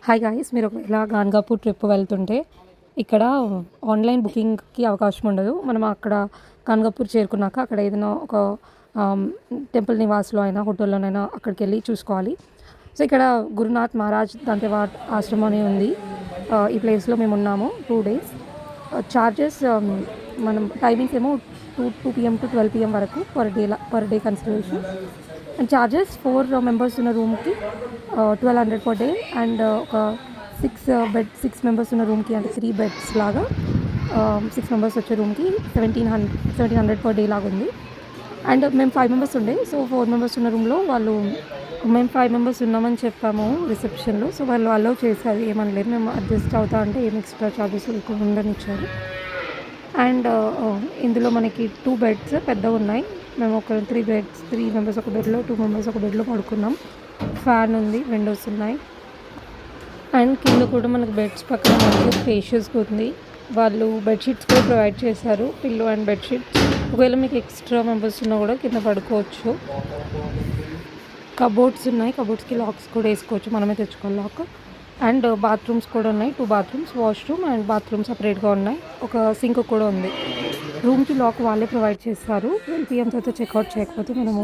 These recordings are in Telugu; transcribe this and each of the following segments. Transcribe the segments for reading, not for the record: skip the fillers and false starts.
హాయ్ గాయ్స్, మీరు ఒకవేళ గాన్గాపూర్ ట్రిప్ వెళ్తుంటే ఇక్కడ ఆన్లైన్ బుకింగ్కి అవకాశం ఉండదు. మనం అక్కడ గాన్గాపూర్ చేరుకున్నాక అక్కడ ఏదైనా ఒక టెంపుల్ నివాస్లో అయినా హోటల్లోనైనా అక్కడికి వెళ్ళి చూసుకోవాలి. సో ఇక్కడ గురునాథ్ మహారాజ్ దంతెవాడ్ ఆశ్రమం అని ఉంది. ఈ ప్లేస్లో మేము ఉన్నాము 2 days. చార్జెస్ మనం టైమింగ్స్ ఏమో 2 PM to 12 PM వరకు per day consideration. And charges 4 members ఉన్న రూమ్కి 1200 per day. అండ్ ఒక 6 members ఉన్న రూమ్కి అంటే 3 beds లాగా 6 members వచ్చే రూమ్కి 1700 per day లాగా ఉంది. అండ్ మేము 5 members ఉండే, సో 4 members ఉన్న రూమ్లో వాళ్ళు మేము 5 members ఉన్నామని చెప్పాము రిసెప్షన్లో. సో వాళ్ళు అలౌ చేశారు, ఏమనలేదు. మేము అడ్జస్ట్ అవుతా అంటే ఏం ఎక్స్ట్రా చార్జెస్ ఉండనిచ్చారు. అండ్ ఇందులో మనకి 2 beds పెద్దగా ఉన్నాయి. మేము ఒక 3 members ఒక బెడ్లో, 2 members ఒక బెడ్లో పడుకున్నాం. ఫ్యాన్ ఉంది, విండోస్ ఉన్నాయి. అండ్ కింద కూడా మనకు బెడ్స్ పక్కన మంచిగా స్పేషియస్గా ఉంది. వాళ్ళు బెడ్షీట్స్ కూడా ప్రొవైడ్ చేశారు, పిల్లో అండ్ బెడ్షీట్స్. ఒకవేళ మీకు ఎక్స్ట్రా మెంబర్స్ ఉన్నా కూడా కింద పడుకోవచ్చు. కబోర్డ్స్ ఉన్నాయి, కబోర్డ్స్కి లాక్స్ కూడా వేసుకోవచ్చు, మనమే తెచ్చుకోవాలి లాక్. అండ్ బాత్రూమ్స్ కూడా ఉన్నాయి, 2 bathrooms, వాష్రూమ్ అండ్ బాత్రూమ్ సపరేట్గా ఉన్నాయి. ఒక సింక్ కూడా ఉంది. రూమ్కి లాక్ వాళ్ళే ప్రొవైడ్ చేస్తారు. 12 PM తర్వాత చెక్అవుట్ చేయకపోతే మనము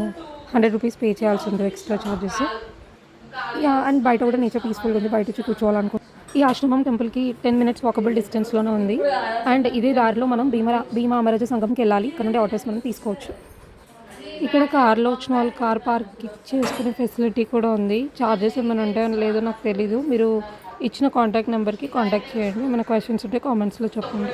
100 rupees పే చేయాల్సి ఉంటుంది, ఎక్స్ట్రా చార్జెస్. అండ్ బయట కూడా నేచర్ పీస్ఫుల్గా ఉంది, బయట వచ్చి కూర్చోవాలనుకో. ఈ ఆశ్రమం టెంపుల్కి 10 minutes వాకబుల్ డిస్టెన్స్లోనే ఉంది. అండ్ ఇదే దారిలో మనం భీమా అమరజ సంఘంకి వెళ్ళాలి. ఇక్కడ నుండి ఆటోస్ మనం తీసుకోవచ్చు. ఇక్కడ కార్లో వచ్చిన వాళ్ళు కార్ పార్క్ చేసుకునే ఫెసిలిటీ కూడా ఉంది. చార్జెస్ ఏమైనా ఉంటాయో లేదో నాకు తెలీదు. మీరు ఇచ్చిన కాంటాక్ట్ నెంబర్కి కాంటాక్ట్ చేయండి. ఏమైనా క్వశ్చన్స్ ఉంటే కామెంట్స్లో చెప్పండి.